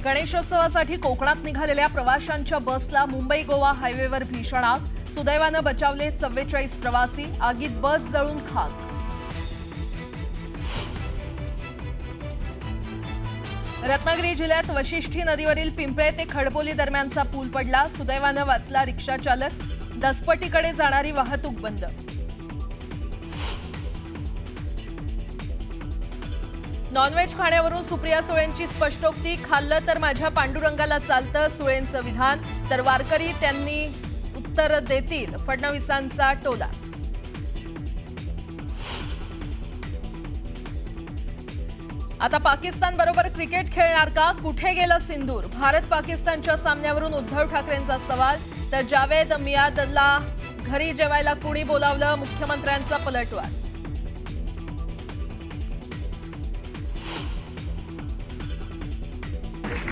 गणेशोत्सवासाठी कोकणात निघालेल्या प्रवाशांच्या बसला मुंबई गोवा हायवेवर भीषण आग. सुदैवानं बचावले 44 प्रवासी. आगीत बस जळून खाक. रत्नागिरी जिल्ह्यात वशिष्ठी नदीवरील पिंपळे ते खडपोली दरम्यानचा पूल पडला. सुदैवानं वाचला रिक्षा चालक. दसपटीकडे जाणारी वाहतूक बंद. नॉनव्हेज खाण्यावरून सुप्रिया सुळेंची स्पष्टोक्ती. खाल्लं तर माझ्या पांडुरंगाला चालतं, सुळेंचं विधान. तर वारकरी त्यांनी उत्तर देतील, फडणवीसांचा टोला. आता पाकिस्तान बरोबर क्रिकेट खेळणार का? कुठे गेलं सिंदूर? भारत पाकिस्तानच्या सामन्यावरून उद्धव ठाकरेंचा सवाल. तर जावेद मियादला घरी जेवायला कुणी बोलावलं? मुख्यमंत्र्यांचा पलटवार.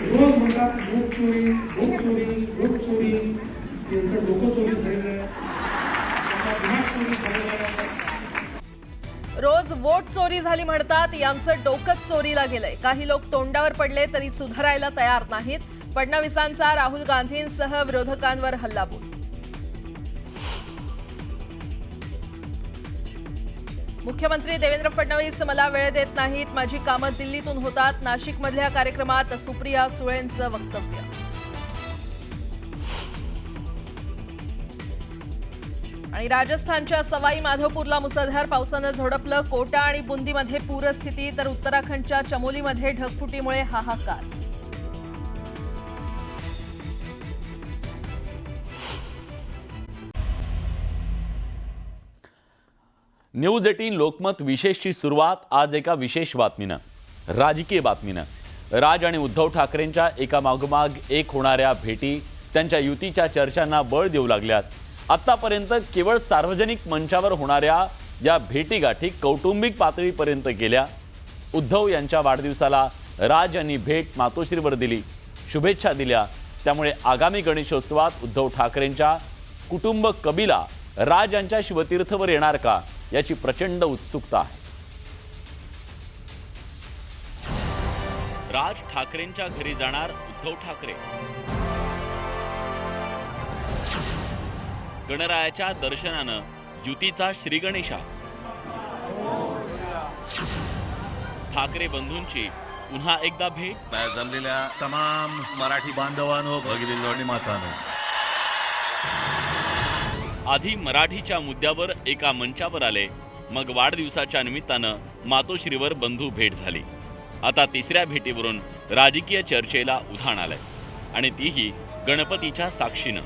रोज म्हणतात वोट चोरी, वोट चोरी, वोट चोरी, यांचं डोकं चोरी झालेलं आहे. रोज वोट चोरी झाली म्हणतात, यांचं डोकंच चोरीला गेलंय. काही लोक तोंडावर पडले तरी सुधारायला तयार नाहीत. फडणवीसांचा राहुल गांधींसह विरोधकांवर हल्लाबोल. मुख्यमंत्री देवेंद्र फडणवीस मला वेळ देत नाहीत, माझी कामं दिल्लीतून होतात. नाशिकमधल्या कार्यक्रमात सुप्रिया सुळेंचं वक्तव्य. आणि राजस्थानच्या सवाई माधोपूरला मुसळधार पावसानं झोडपलं. कोटा आणि बुंदीमध्ये पूरस्थिती. तर उत्तराखंडच्या चमोलीमध्ये ढगफुटीमुळे हाहाकार. न्यूज 18 लोकमत विशेषची सुरुवात आज एका विशेष बातमीनं, राजकीय बातमीनं. राज आणि उद्धव ठाकरेंच्या एकामागोमाग एक होणाऱ्या भेटी त्यांच्या युतीच्या चर्चांना बळ देऊ लागल्यात. आतापर्यंत केवळ सार्वजनिक मंचावर होणाऱ्या या भेटीगाठी कौटुंबिक पातळीपर्यंत गेल्या. उद्धव यांच्या वाढदिवसाला राज यांनी भेट मातोश्रीवर दिली, शुभेच्छा दिल्या. त्यामुळे आगामी गणेशोत्सवात उद्धव ठाकरेंच्या कुटुंब कबिला राज यांच्या शिवतीर्थवर येणार का याची प्रचंड उत्सुकता आहे. राज ठाकरेंच्या घरी जाणार उद्धव ठाकरे. गणरायाच्या दर्शनानं युतीचा श्रीगणेशा. ठाकरे बंधूंची पुन्हा एकदा भेट. जमलेल्या तमाम मराठी बांधवांनो, भगिनींनो आणि मातांनो, आधी मराठीच्या मुद्द्यावर एका मंचावर आले, मग वाढदिवसाच्या निमित्तानं मातोश्रीवर बंधू भेट झाली. आता तिसऱ्या भेटीवरून राजकीय चर्चेला उधाण आलंय आणि तीही गणपतीच्या साक्षीनं.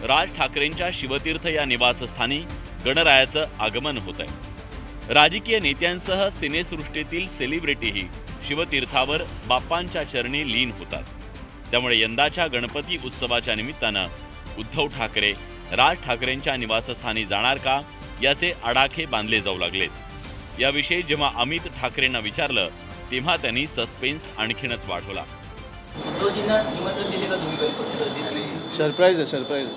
राज ठाकरेंच्या शिवतीर्थ या निवासस्थानी गणरायाचं आगमन होत आहे. राजकीय नेत्यांसह सिनेसृष्टीतील सेलिब्रिटीही शिवतीर्थावर बाप्पांच्या चरणी लीन होतात. त्यामुळे यंदाच्या गणपती उत्सवाच्या निमित्तानं उद्धव ठाकरे राज ठाकरेंच्या निवासस्थानी जाणार का याचे आडाखे बांधले जाऊ लागलेत. याविषयी जेव्हा अमित ठाकरेंना विचारलं तेव्हा त्यांनी सस्पेन्स आणखीनच वाढवला. सरप्राईज आहे, सरप्राईज.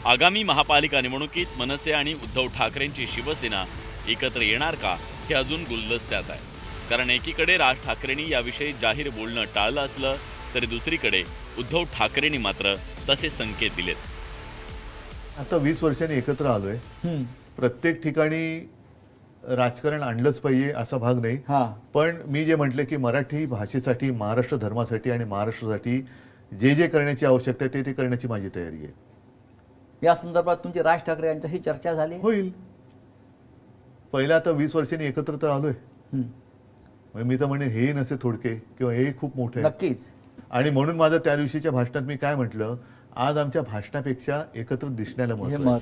आगामी महापालिका निवडणुकीत मनसे आणि उद्धव ठाकरेंची शिवसेना एकत्र येणार का हे अजून गुलदस्त्यात आहे. कारण एकीकडे राज ठाकरेंनी याविषयी जाहीर बोलणं टाळलं असलं तरी दुसरीकडे उद्धव ठाकरेंनी मात्र तसे संकेत दिलेत. आता 20 वर्षांनी एकत्र आलोय. प्रत्येक ठिकाणी राजकारण आणलंच पाहिजे असा भाग नाही. पण मी जे म्हटलं की मराठी भाषेसाठी, महाराष्ट्र धर्मासाठी आणि महाराष्ट्रासाठी जे जे करण्याची आवश्यकता आहे ते करण्याची माझी तयारी आहे. या संदर्भात तुमची राज ठाकरे यांच्याशी चर्चा झाली? होईल. पहिला आता 20 वर्षांनी एकत्र तर आलोय. मी तर म्हणेन हे नसे थोडके किंवा हे खूप मोठे नक्कीच. आणि म्हणून माझं त्या दिवशीच्या भाषणात मी काय म्हटलं, आज आमच्या भाषणापेक्षा एकत्र दिसण्याला महत्त्व आहे.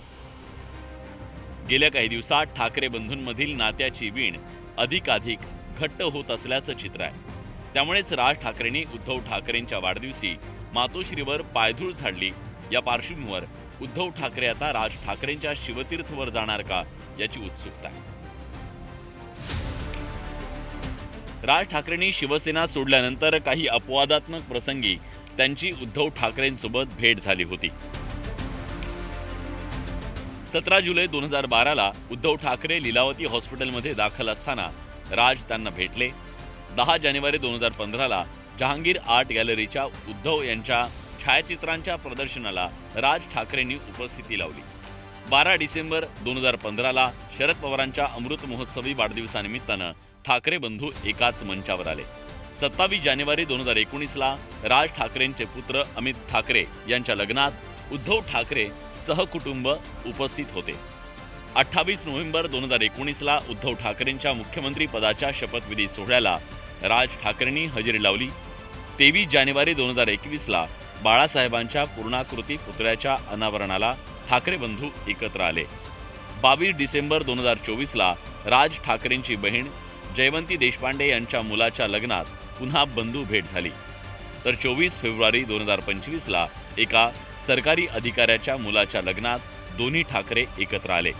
गेल्या काही दिवसात ठाकरे बंधूंमधील नात्याची वीण अधिकाधिक घट्ट होत असल्याचं चित्र आहे. त्यामुळेच राज ठाकरेंनी उद्धव ठाकरेंच्या वाढदिवशी मातोश्रीवर पायधूळ झाडली. या पार्श्वभूमीवर उद्धव ठाकरे आता राज ठाकरेंच्या शिवतीर्थवर जाणार का याची उत्सुकता आहे. राज ठाकरेंनी शिवसेना सोडल्यानंतर काही अपवादात्मक प्रसंगी त्यांची उद्धव ठाकरेंसोबत भेट झाली होती. 17 जुलै 2012ला उद्धव ठाकरे लीलावती हॉस्पिटलमध्ये दाखल असताना राज त्यांना भेटले. 10 जानेवारी 2015ला जहांगीर आर्ट गॅलरीच्या उद्धव यांच्या छायाचित्रांच्या प्रदर्शनाला राज ठाकरेंनी उपस्थिती लावली. 12 डिसेंबर 2015ला शरद पवारांच्या अमृत महोत्सवी वाढदिवसानिमित्तानं ठाकरे बंधू एकाच मंचावर आले. 27 जानेवारी 2019ला राज ठाकरेंचे पुत्र अमित ठाकरे यांच्या लग्नात उद्धव ठाकरे सहकुटुंब उपस्थित होते. 28 नोव्हेंबर 2019ला उद्धव ठाकरेंच्या मुख्यमंत्री पदाच्या शपथविधी सोहळ्याला राज ठाकरेंनी हजेरी लावली. 23 जानेवारी 2021ला बाळासाहेबांच्या पूर्णाकृती पुतळ्याच्या अनावरणाला ठाकरे बंधू एकत्र आले. 22 डिसेंबर 2024ला राज ठाकरेंची बहीण जयवंती देशपांडे यांच्या मुलाच्या लग्नात पुन्हा बंधू भेट झाली. तर 24 फेब्रुवारी 2025ला एका सरकारी अधिकाऱ्याच्या मुलाच्या लग्नात दोन्ही ठाकरे एकत्र आले.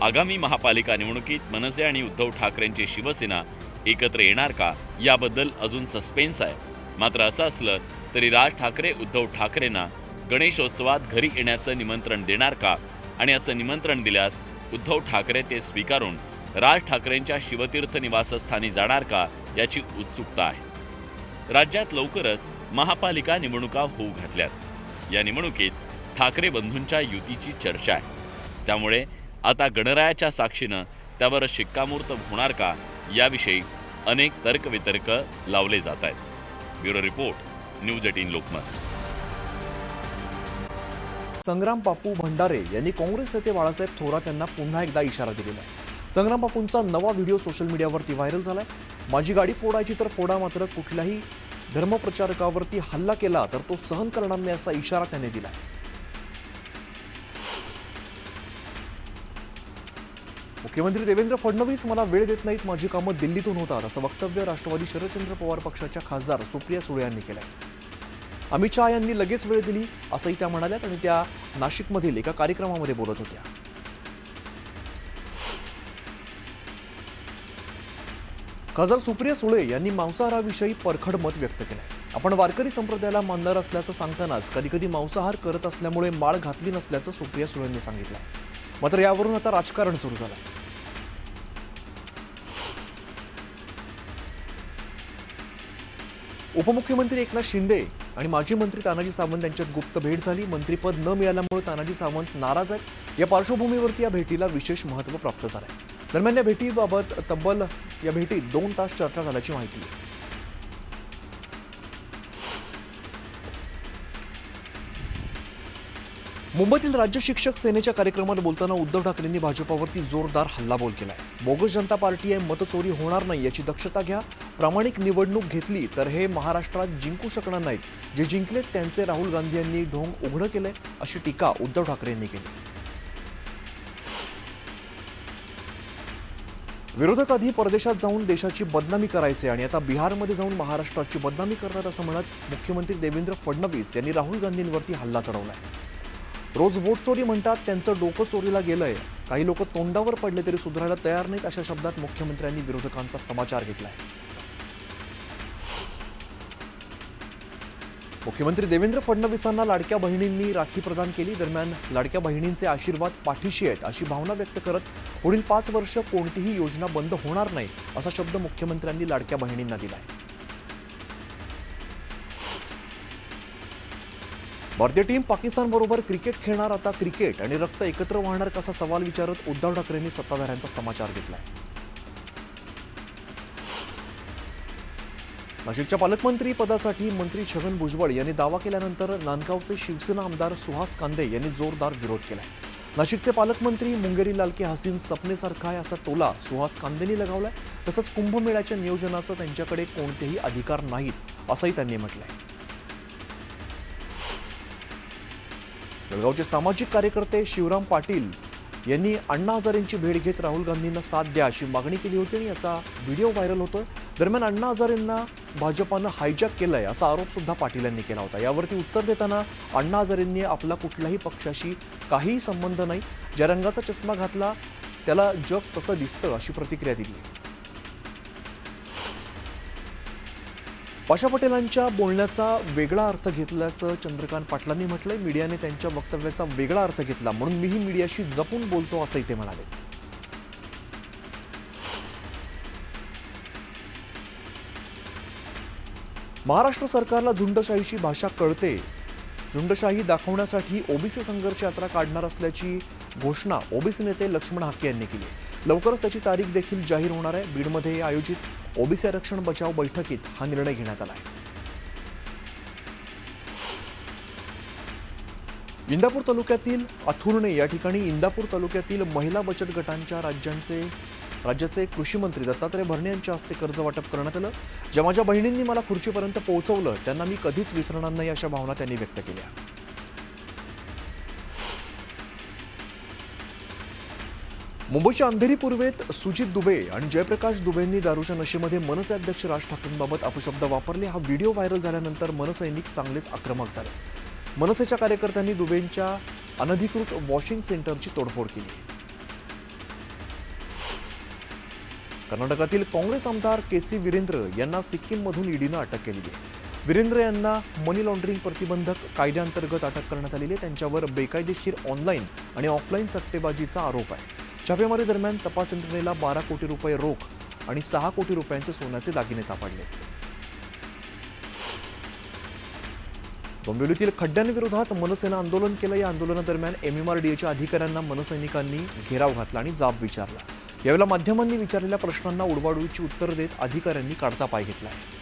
आगामी महापालिका निवडणुकीत मनसे आणि उद्धव ठाकरेंची शिवसेना एकत्र येणार का याबद्दल अजून सस्पेन्स आहे. मात्र असं असलं तरी राज ठाकरे उद्धव ठाकरेंना गणेशोत्सवात घरी येण्याचं निमंत्रण देणार का आणि असं निमंत्रण दिल्यास उद्धव ठाकरे ते स्वीकारून राज ठाकरेंच्या शिवतीर्थ निवासस्थानी जाणार का याची उत्सुकता आहे. राज्यात लवकरच महापालिका निवडणुका होऊ घातल्यात. या निवडणुकीत ठाकरे बंधूंच्या युतीची चर्चा आहे. त्यामुळे आता गणरायाच्या साक्षीनं त्यावर शिक्कामोर्तब होणार का याविषयी अनेक तर्कवितर्क लावले जात आहेत. Bureau report, news 18 Lokmat. Sangram Bapu Bhandare यांनी काँग्रेस नेते बाळासाहेब थोरात यांना पुन्हा एकदा इशारा दिलेला आहे. संग्राम बापूंचा नवा व्हिडिओ सोशल मीडियावरती व्हायरल झालाय. माझी गाडी फोडायची तर फोडा, मात्र कुठल्याही धर्मप्रचारकावरती हल्ला केला तर तो सहन करणार नाही असा इशारा त्यांनी दिलाय. मुख्यमंत्री देवेंद्र फडणवीस मला वेळ देत नाहीत, माझी कामं दिल्लीतून होतात असं वक्तव्य राष्ट्रवादी शरदचंद्र पवार पक्षाच्या खासदार सुप्रिया सुळे यांनी केलंय. अमित शहा यांनी लगेच वेळ दिली असंही त्या म्हणाल्यात आणि त्या नाशिकमधील एका कार्यक्रमामध्ये बोलत होत्या. खासदार सुप्रिया सुळे यांनी मांसाहाराविषयी परखड मत व्यक्त केलंय. आपण वारकरी संप्रदायाला मानणार असल्याचं सांगतानाच कधीकधी मांसाहार करत असल्यामुळे माळ घातली नसल्याचं सुप्रिया सुळेंनी सांगितलं. मात्र यावरून आता राजकारण सुरू झालंय. उपमुख्यमंत्री एकनाथ शिंदे आणि माजी मंत्री तानाजी सावंत यांच्यात गुप्त भेट झाली. मंत्रीपद न मिळाल्यामुळे तानाजी सावंत नाराज आहेत. या पार्श्वभूमीवरती या भेटीला विशेष महत्त्व प्राप्त झालंय. दरम्यान या भेटीबाबत तब्बल या भेटीत 2 तास चर्चा झाल्याची माहिती आहे. मुंबईतील राज्य शिक्षक सेनेच्या कार्यक्रमात बोलताना उद्धव ठाकरेंनी भाजपावरती जोरदार हल्लाबोल केलाय. बोगस जनता पार्टी आहे, मतचोरी होणार नाही याची दक्षता घ्या. प्रामाणिक निवडणूक घेतली तर हे महाराष्ट्रात जिंकू शकणार नाहीत. जे जिंकलेत त्यांचे राहुल गांधी यांनी ढोंग उघडं केलंय अशी टीका उद्धव ठाकरे यांनी केली. विरोधक आधी परदेशात जाऊन देशाची बदनामी करायचे आणि आता बिहारमध्ये जाऊन महाराष्ट्राची बदनामी करतात असं म्हणत मुख्यमंत्री देवेंद्र फडणवीस यांनी राहुल गांधींवरती हल्ला चढवलाय. रोज वोट चोरी म्हणतात, त्यांचं डोकं चोरीला गेलंय. काही लोक तोंडावर पडले तरी सुधारायला तयार नाहीत अशा शब्दात मुख्यमंत्र्यांनी विरोधकांचा समाचार घेतलाय. मुख्यमंत्री देवेंद्र फडणवीसांना लाडक्या बहिणींनी राखी प्रदान केली. दरम्यान लाडक्या बहिणींचे आशीर्वाद पाठीशी आहेत अशी भावना व्यक्त करत पुढील 5 वर्ष कोणतीही योजना बंद होणार नाही असा शब्द मुख्यमंत्र्यांनी लाडक्या बहिणींना दिलाय. भारतीय टीम पाकिस्तानबरोबर क्रिकेट खेळणार, आता क्रिकेट आणि रक्त एकत्र वाहणार कसा सवाल विचारत उद्धव ठाकरेंनी सत्ताधाऱ्यांचा समाचार घेतलाय. नाशिकच्या पालकमंत्री पदासाठी मंत्री छगन भुजबळ यांनी दावा केल्यानंतर नांदगावचे शिवसेना आमदार सुहास कांदे यांनी जोरदार विरोध केलाय. नाशिकचे पालकमंत्री मुंगेरी लालके हसीन सपनेसारखा आहे असा टोला सुहास कांदेंनी लगावलाय. तसंच कुंभमेळ्याच्या नियोजनाचं त्यांच्याकडे कोणतेही अधिकार नाहीत असंही त्यांनी म्हटलंय. जळगावचे सामाजिक कार्यकर्ते शिवराम पाटील यांनी अण्णा हजारेंची भेट घेत राहुल गांधींना साथ द्या अशी मागणी केली होती आणि याचा व्हिडिओ व्हायरल होतोय. दरम्यान अण्णा हजारेंना भाजपानं हायजॅक केलंय असा आरोप सुद्धा पाटील यांनी केला होता. यावरती उत्तर देताना अण्णा हजारेंनी आपला कुठल्याही पक्षाशी काहीही संबंध नाही, ज्या रंगाचा चष्मा घातला त्याला जग तसं दिसतं अशी प्रतिक्रिया दिली. पाशा पटेलांच्या बोलण्याचा वेगळा अर्थ घेतल्याचं चंद्रकांत पाटलांनी म्हटलंय. मीडियाने त्यांच्या वक्तव्याचा वेगळा अर्थ घेतला म्हणून मीही मीडियाशी जपून बोलतो असंही ते म्हणाले. महाराष्ट्र सरकारला झुंडशाहीची भाषा कळते. झुंडशाही दाखवण्यासाठी ओबीसी संघर्ष यात्रा काढणार असल्याची घोषणा ओबीसी नेते लक्ष्मण हाके यांनी केली. लवकरच त्याची तारीख देखील जाहीर होणार आहे. बीडमध्ये आयोजित ओबीसी आरक्षण बचाव बैठकीत हा निर्णय घेण्यात आला आहे. इंदापूर तालुक्यातील अथुर्णे या ठिकाणी इंदापूर तालुक्यातील महिला बचत गटांच्या राज्याचे कृषी मंत्री दत्तात्रय भरणे यांच्या हस्ते कर्ज वाटप करण्यात आलं. ज्या माझ्या बहिणींनी मला खुर्चीपर्यंत पोहोचवलं त्यांना मी कधीच विसरणार नाही अशा भावना त्यांनी व्यक्त केल्या. मुंबईच्या अंधेरी पूर्वेत सुजित दुबे आणि जयप्रकाश दुबेंनी दारूच्या नशेमध्ये मनसे अध्यक्ष राज ठाकरेंबाबत अपशब्द वापरले. हा व्हिडिओ व्हायरल झाल्यानंतर मनसैनिक चांगलेच आक्रमक झाले. मनसेच्या कार्यकर्त्यांनी दुबेंच्या अनधिकृत वॉशिंग सेंटरची तोडफोड केली. कर्नाटकातील काँग्रेस आमदार के.सी. वीरेंद्र यांना सिक्कीममधून ईडीनं अटक केली आहे. वीरेंद्र यांना मनी लॉन्ड्रिंग प्रतिबंधक कायद्याअंतर्गत अटक करण्यात आलेली आहे. त्यांच्यावर बेकायदेशीर ऑनलाईन आणि ऑफलाईन सट्टेबाजीचा आरोप आहे. छापेमारी दरम्यान तपास यंत्रणेला 12 कोटी रुपये रोख आणि 6 कोटी रुपयांचे सोन्याचे दागिने सापडले. डोंबिवलीतील खड्ड्यांविरोधात मनसेनं आंदोलन केलं. या आंदोलनादरम्यान MMRDAच्या अधिकाऱ्यांना मनसैनिकांनी घेराव घातला आणि जाब विचारला. यावेळेला माध्यमांनी विचारलेल्या प्रश्नांना उडवाउडवीची उत्तर देत अधिकाऱ्यांनी काढता पाय घेतला आहे.